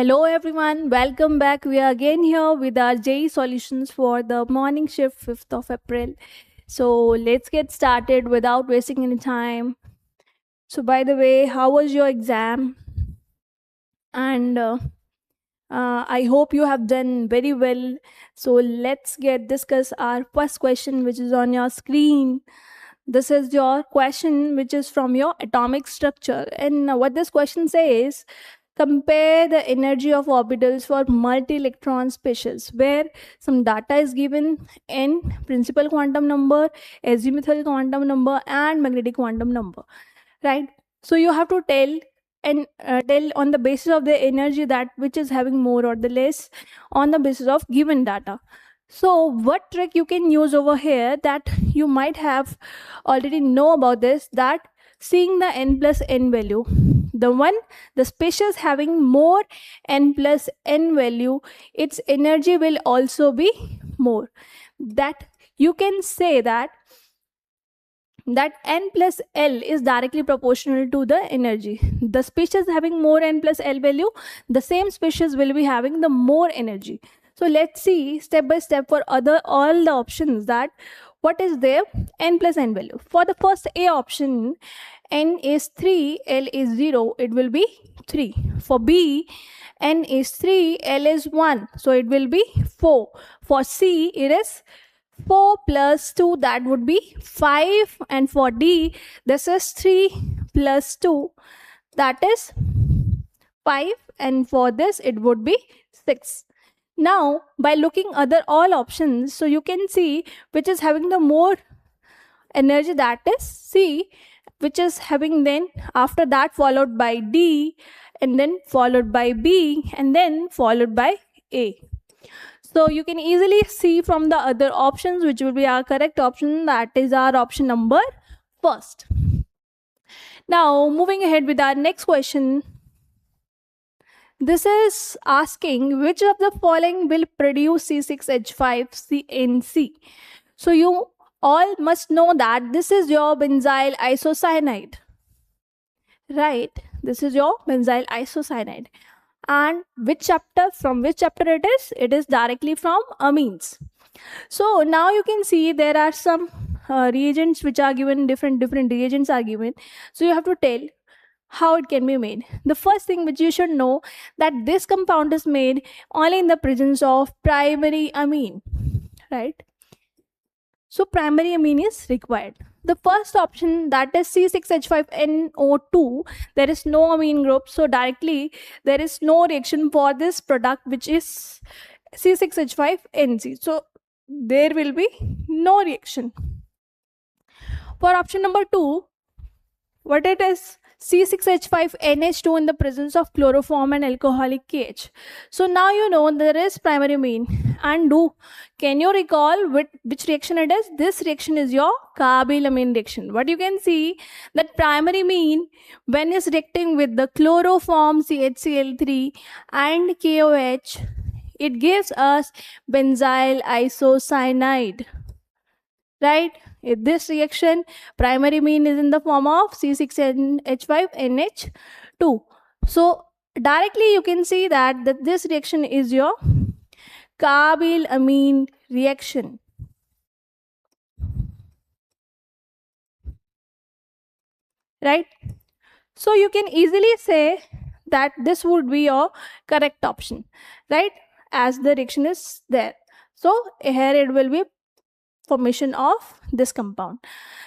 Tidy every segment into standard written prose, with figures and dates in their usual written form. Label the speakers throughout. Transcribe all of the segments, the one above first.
Speaker 1: Hello everyone, welcome back. We are again here with our JEE solutions for the morning shift 5th of April. So let's get started without wasting any time. So by the way, how was your exam? And I hope you have done very well. So let's discuss our first question, which is on your screen. This is your question, which is from your atomic structure. And what this question says, compare the energy of orbitals for multi-electron species, where some data is given in principal quantum number, azimuthal quantum number, and magnetic quantum number, right? So you have to tell tell on the basis of the energy that which is having more or the less on the basis of given data. So what trick you can use over here that you might have already know about this, that seeing the n plus n value, the species having more n plus n value, its energy will also be more. That you can say that n plus L is directly proportional to the energy. The species having more n plus L value, the same species will be having the more energy. So let's see step by step for all the options that what is their n plus n value. For the first A option, n is 3, L is 0, it will be 3. For B, n is 3, L is 1, so it will be 4. For C, it is 4 plus 2, that would be 5. And for D, this is 3 plus 2, that is 5. And for this, it would be 6. Now, by looking all options, so you can see which is having the more energy, that is C, which is having then after that followed by D, and then followed by B, and then followed by A. So you can easily see from the other options which will be our correct option, that is our option number first. Now moving ahead with our next question. This is asking which of the following will produce C6H5CNC. So you all must know that this is your benzyl isocyanide, right? This is your benzyl isocyanide. And from which chapter it is? It is directly from amines. So now you can see there are some reagents which are given, different reagents are given. So you have to tell how it can be made. The first thing which you should know, that this compound is made only in the presence of primary amine, right? So primary amine is required. The first option, that is C6H5NO2, there is no amine group, so directly there is no reaction for this product which is C6H5NC. So there will be no reaction. For option number 2, what it is? C6H5NH2 in the presence of chloroform and alcoholic KH. So now you know there is primary amine. And can you recall which reaction it is? This reaction is your carbylamine reaction. What you can see, that primary amine, when is reacting with the chloroform CHCl3 and KOH, it gives us benzyl isocyanide, right? In this reaction, primary amine is in the form of C6H5NH2. So directly you can see that this reaction is your carbylamine reaction. Right? So you can easily say that this would be your correct option, right? As the reaction is there. So here it will be formation of this compound.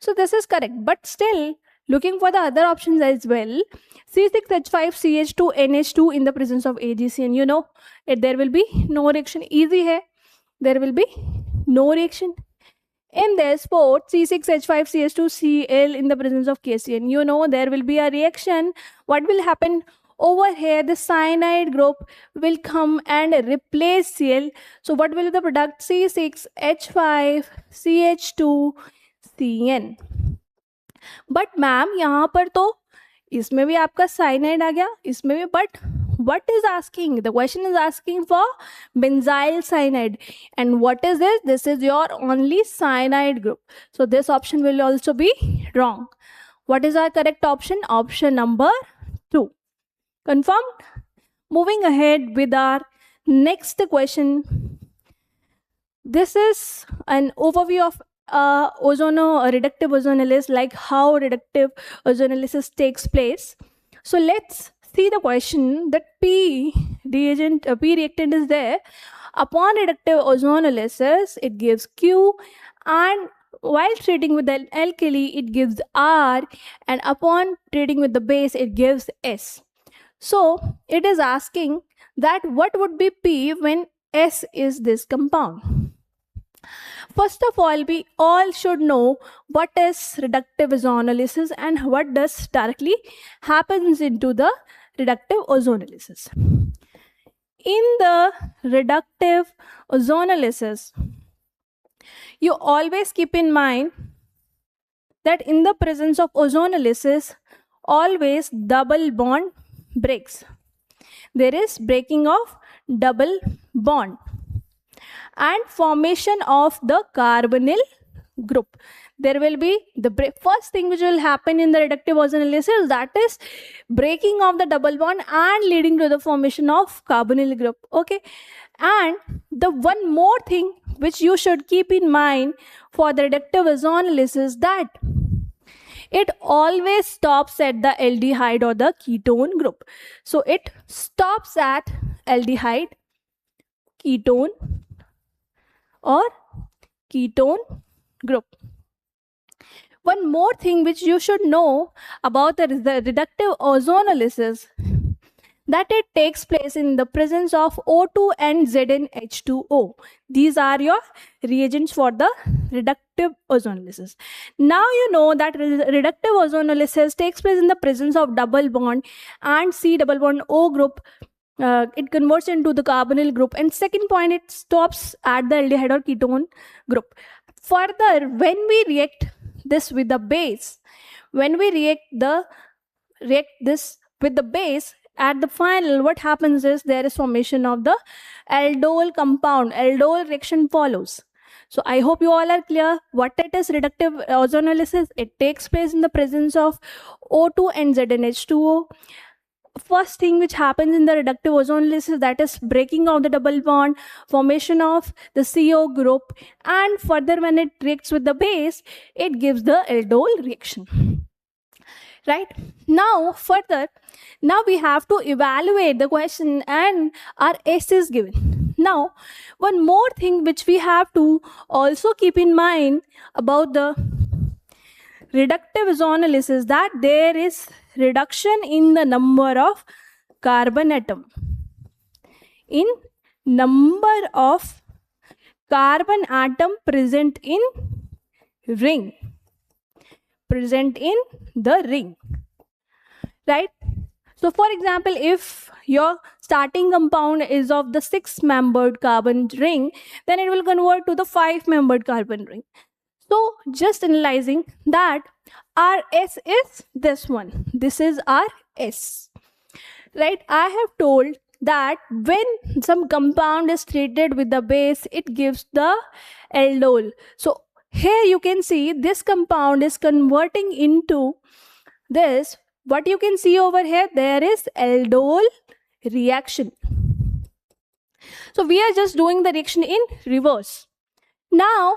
Speaker 1: So this is correct, but still looking for the other options as well. C6H5CH2NH2 in the presence of AgCN, you know there will be no reaction. Easy hai, there will be no reaction. In this port, C6H5CH2Cl in the presence of KCN, you know there will be a reaction. What will happen? Over here, the cyanide group will come and replace Cl. So what will be the product? C6H5CH2CN. But ma'am यहाँ पर तो इसमें भी आपका cyanide आ गया, इसमें भी, but what is asking? The question is asking for benzyl cyanide. And what is this? This is your only cyanide group. So this option will also be wrong. What is our correct option? Option number 2. Confirmed? moving ahead with our next question. This is an overview of reductive ozonolysis, like how reductive ozonolysis takes place. So let's see the question. That P reactant is there. Upon reductive ozonolysis, it gives Q, and while treating with the alkali, it gives R, and upon treating with the base, it gives S. So it is asking that what would be P when S is this compound. First of all, we all should know what is reductive ozonolysis and what does directly happens into the reductive ozonolysis. In the reductive ozonolysis, you always keep in mind that in the presence of ozonolysis, always double bond breaks. There is breaking of double bond and formation of the carbonyl group. There will be the first thing which will happen in the reductive ozonolysis, that is breaking of the double bond and leading to the formation of carbonyl group. Okay, and the one more thing which you should keep in mind for the reductive ozonolysis, that it always stops at the aldehyde or the ketone group. So it stops at aldehyde, ketone or ketone group. One more thing which you should know about the reductive ozonolysis, that it takes place in the presence of O2 and ZnH2O. These are your reagents for the reductive ozonolysis. Now you know that reductive ozonolysis takes place in the presence of double bond and C double bond O group. It converts into the carbonyl group, and second point, it stops at the aldehyde or ketone group. Further, when we react this with the base, at the final, what happens is there is formation of the aldol compound. Aldol reaction follows. So I hope you all are clear what it is. Reductive ozonolysis, it takes place in the presence of O2 and ZnH2O. First thing which happens in the reductive ozonolysis, that is breaking of the double bond, formation of the CO group, and further when it reacts with the base, it gives the aldol reaction. Right? Now further, now we have to evaluate the question and our S is given. Now one more thing which we have to also keep in mind about the reductive ozonolysis, that there is reduction in the number of carbon atom. In number of carbon atom present in ring. Present in the ring. Right? So for example, if your starting compound is of the 6-membered carbon ring, then it will convert to the 5-membered carbon ring. So just analyzing that our S is this one. This is our S. Right? I have told that when some compound is treated with the base, it gives the aldol. So here you can see this compound is converting into this. What you can see over here, there is aldol reaction. So we are just doing the reaction in reverse. Now,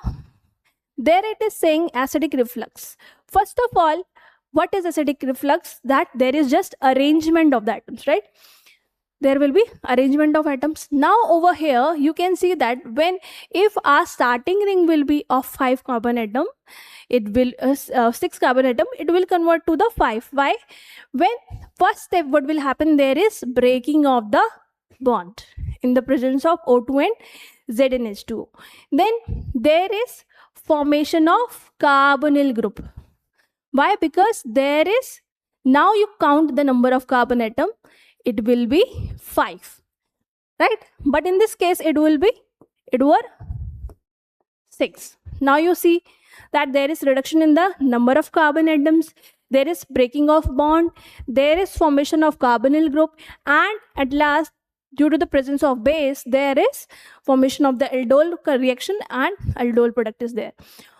Speaker 1: there it is saying acidic reflux. First of all, what is acidic reflux? That there is just arrangement of the atoms, right? There will be arrangement of atoms. Now over here, you can see that if our starting ring will be of 5 carbon atom, it will 6 carbon atom, it will convert to the 5. Why? When first step, what will happen? There is breaking of the bond in the presence of O2 and ZnH2O. Then there is formation of carbonyl group. Why? Because there is, now you count the number of carbon atom, it will be 5, right? But in this case, it were 6. Now you see that there is reduction in the number of carbon atoms, there is breaking of bond, there is formation of carbonyl group, and at last, due to the presence of base, there is formation of the aldol reaction and aldol product is there.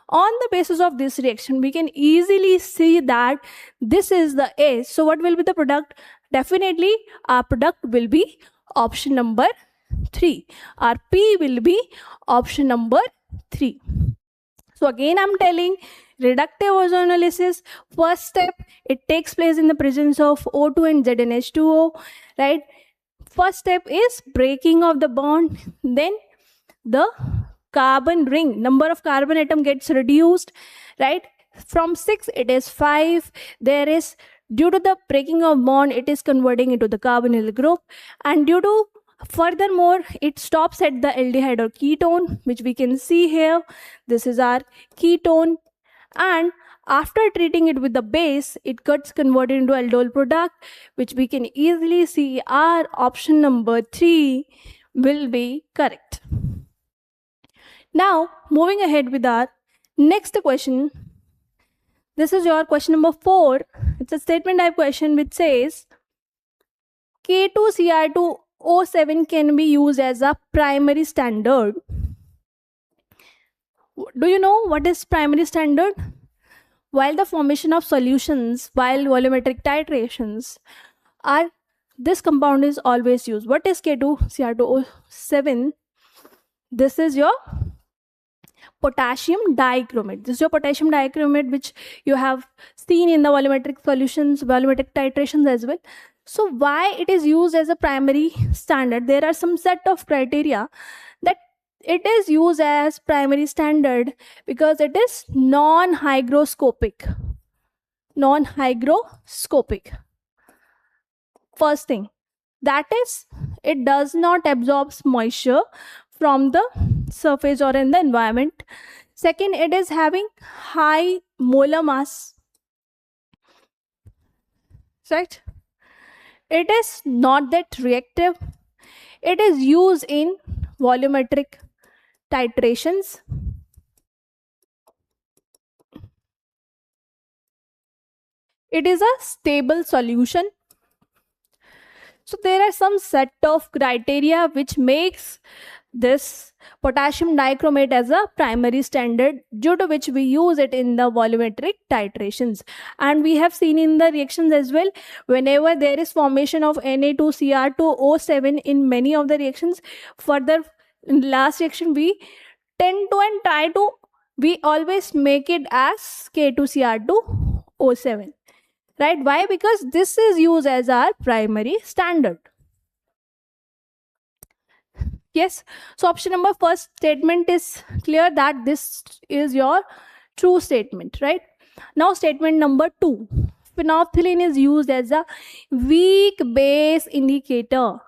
Speaker 1: On the basis of this reaction, we can easily see that this is the S. So what will be the product? definitely our product will be option number 3. Our P will be option number 3. So again, I'm telling, reductive ozonolysis, first step, it takes place in the presence of O2 and ZnH2O, right? First step is breaking of the bond, then the carbon ring, number of carbon atom gets reduced, right? From 6 it is 5. There is, due to the breaking of bond, it is converting into the carbonyl group, and due to furthermore it stops at the aldehyde or ketone, which we can see here. This is our ketone, and after treating it with the base, it gets converted into aldol product, which we can easily see our option number 3 will be correct. Now, moving ahead with our next question. This is your question number 4. It's a statement type question which says K2Cr2O7 can be used as a primary standard. Do you know what is primary standard? While the formation of solutions, while volumetric titrations are, this compound is always used. What is K2Cr2O7? This is your potassium dichromate. This is your potassium dichromate, which you have seen in the volumetric solutions, volumetric titrations as well. So why it is used as a primary standard? There are some set of criteria that it is used as primary standard because it is non-hygroscopic. Non-hygroscopic. First thing, that is, it does not absorb moisture from the surface or in the environment. Second, it is having high molar mass, right? It is not that reactive. It is used in volumetric titrations. It is a stable solution. So there are some set of criteria which makes this potassium dichromate as a primary standard, due to which we use it in the volumetric titrations. And we have seen in the reactions as well, whenever there is formation of Na2Cr2O7 in many of the reactions, further in the last reaction we tend to and try to, we always make it as K2Cr2O7, right? Why? Because this is used as our primary standard. Yes, so option number first statement is clear that this is your true statement, right? Now statement number 2, phenolphthalein is used as a weak base indicator.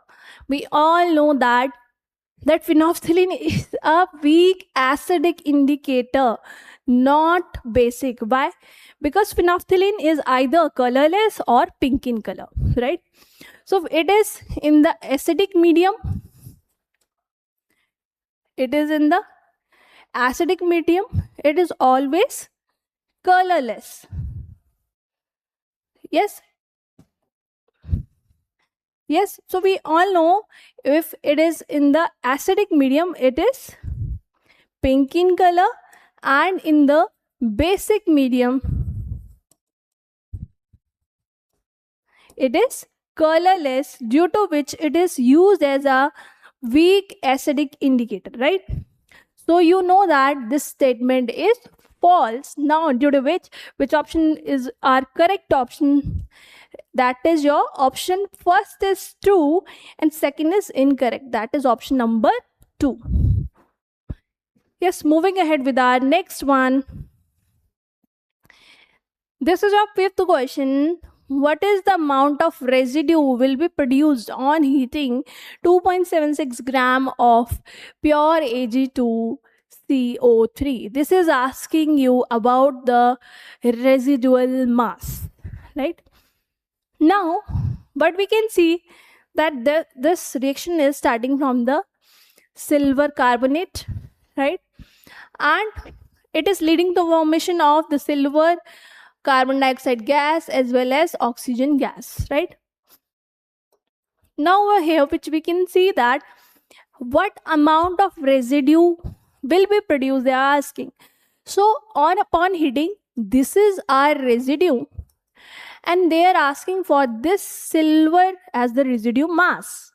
Speaker 1: We all know that phenolphthalein is a weak acidic indicator, not basic. Why? Because phenolphthalein is either colorless or pink in color, right? So it is in the acidic medium. It is in the acidic medium. It is always colorless. Yes. Yes. So we all know if it is in the acidic medium, it is pink in color, and in the basic medium, it is colorless, due to which it is used as a weak acidic indicator, right? So you know that this statement is false. Now, due to which option is our correct option? That is your option first is true and second is incorrect. That is option number 2. Yes, moving ahead with our next one. This is your 5th question. What is the amount of residue will be produced on heating 2.76 gram of pure Ag2CO3? This is asking you about the residual mass, right? Now, but we can see that this reaction is starting from the silver carbonate, right? And it is leading to formation of the silver carbon dioxide gas as well as oxygen gas, right? Now over here, which we can see that what amount of residue will be produced, they are asking. So upon heating, this is our residue, and they are asking for this silver as the residue mass.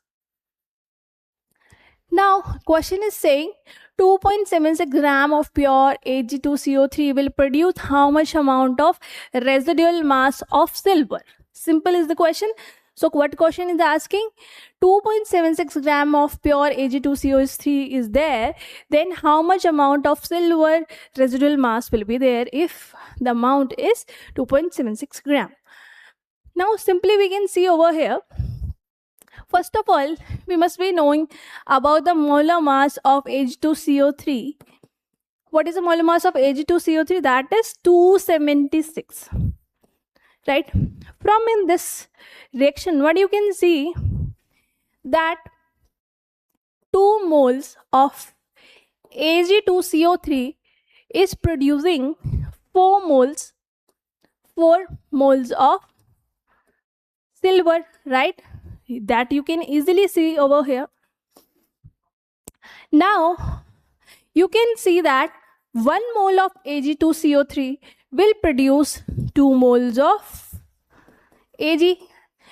Speaker 1: Now, question is saying 2.76 gram of pure Ag2CO3 will produce how much amount of residual mass of silver? Simple is the question. So what question is asking? 2.76 gram of pure Ag2CO3 is there, then how much amount of silver residual mass will be there if the amount is 2.76 gram? Now simply we can see over here. First of all, we must be knowing about the molar mass of Ag2CO3. What is the molar mass of Ag2CO3? That is 276. Right? From in this reaction, what you can see that 2 moles of Ag2CO3 is producing 4 moles of silver, right? That you can easily see over here. Now you can see that 1 mole of Ag2CO3 will produce 2 moles of Ag.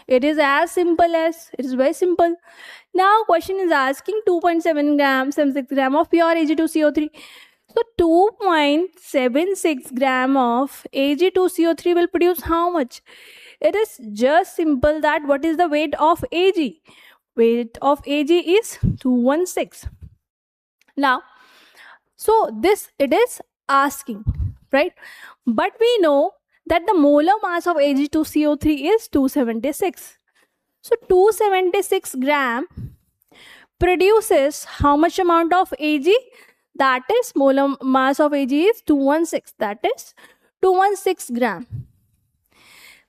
Speaker 1: It is as simple as, it is very simple. Now question is asking 2.76 gram of pure Ag2CO3. So 2.76 gram of Ag2CO3 will produce how much? It is just simple that what is the weight of Ag? Weight of Ag is 216. Now, so this it is asking, right? But we know that the molar mass of Ag2CO3 is 276. So 276 gram produces how much amount of Ag? That is molar mass of Ag is 216. That is 216 gram.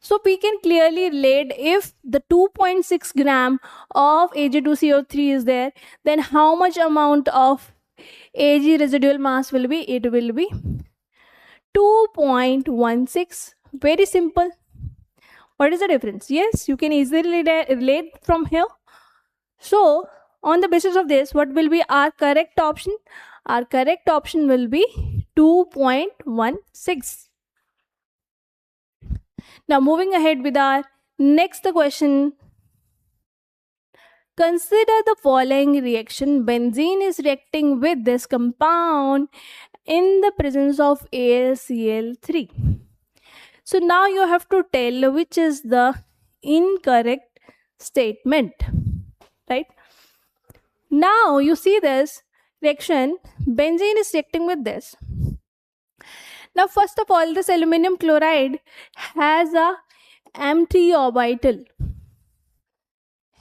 Speaker 1: So we can clearly relate if the 2.6 gram of Ag2CO3 is there, then how much amount of Ag residual mass will be? It will be 2.16. Very simple. What is the difference? Yes, you can easily relate from here. So on the basis of this, what will be our correct option? Our correct option will be 2.16. Now moving ahead with our next question. Consider the following reaction. Benzene is reacting with this compound in the presence of AlCl3. So now you have to tell which is the incorrect statement, right? Now you see this reaction, benzene is reacting with this. Now first of all, this aluminum chloride has a empty orbital.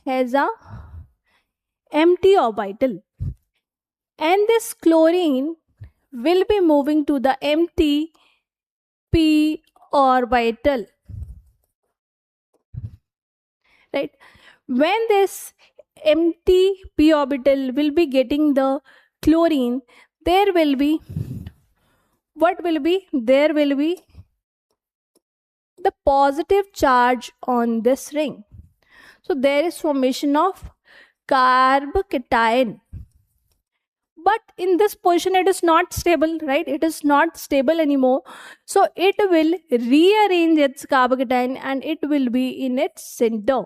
Speaker 1: And this chlorine will be moving to the empty p orbital. Right? When this empty p orbital will be getting the chlorine, there will be, what will be? There will be the positive charge on this ring. So there is formation of carbcation. But in this position it is not stable, right? It is not stable anymore. So it will rearrange its carbation and it will be in its center.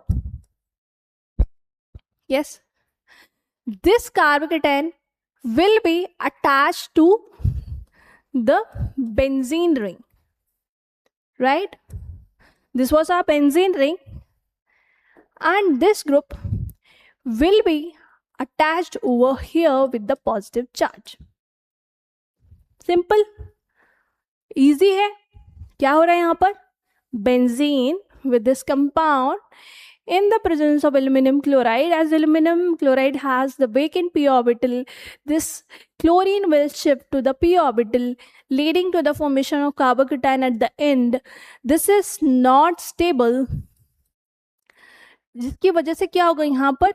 Speaker 1: Yes. This carbcation will be attached to the benzene ring, right? This was our benzene ring, and this group will be attached over here with the positive charge. Simple, easy है. क्या हो रहा है यहाँ पर? Benzene with this compound in the presence of aluminum chloride. As aluminum chloride has the vacant p orbital, this chlorine will shift to the p orbital, leading to the formation of carbocation at the end. This is not stable, जिसकी वजह से क्या होगा? यहाँ पर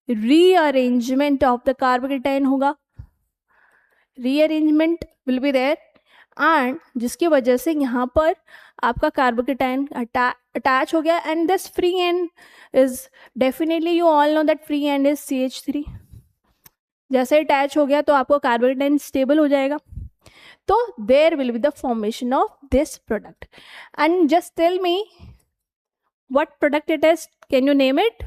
Speaker 1: rearrangement of the carbocation होगा. Rearrangement will be there, and जिसकी वजह से यहाँ पर आपका कार्बोकेटाइन अटैच हो गया. And this free and is definitely, you all know that free and is CH3. जैसे अटैच हो गया तो आपको कार्बोकेटाइन स्टेबल हो जाएगा. तो there will be the formation of this product. And just tell me What product it is? Can you name it?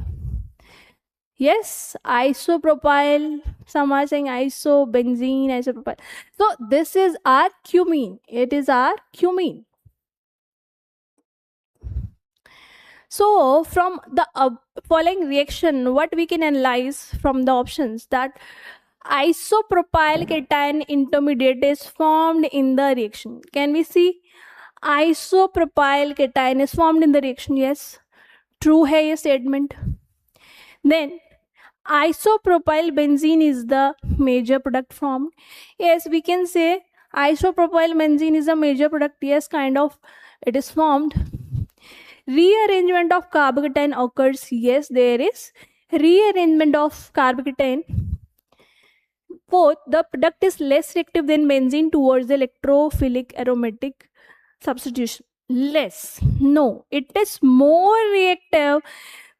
Speaker 1: Yes, isopropyl. Some are saying isobenzene, isopropyl. So this is our cumene. It is our cumene. So from the following reaction, what we can analyze from the options, that isopropyl cation intermediate is formed in the reaction. Can we see? Isopropyl cation is formed in the reaction. Yes, true है ये statement. Then isopropyl benzene is the major product formed. Yes, we can say isopropyl benzene is a major product. Yes, kind of it is formed. Rearrangement of carbocation occurs. Yes, there is rearrangement of carbocation. Both the product is less reactive than benzene towards the electrophilic aromatic substitution. Less. No, it is more reactive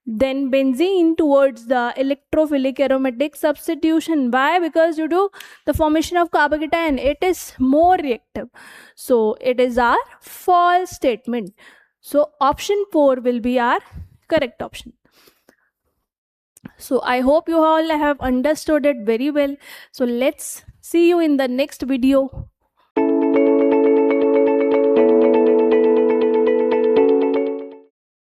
Speaker 1: than benzene towards the electrophilic aromatic substitution. Why? Because due to the formation of carbocation, it is more reactive. So it is our false statement. So option 4 will be our correct option. So I hope you all have understood it very well. So let's see you in the next video.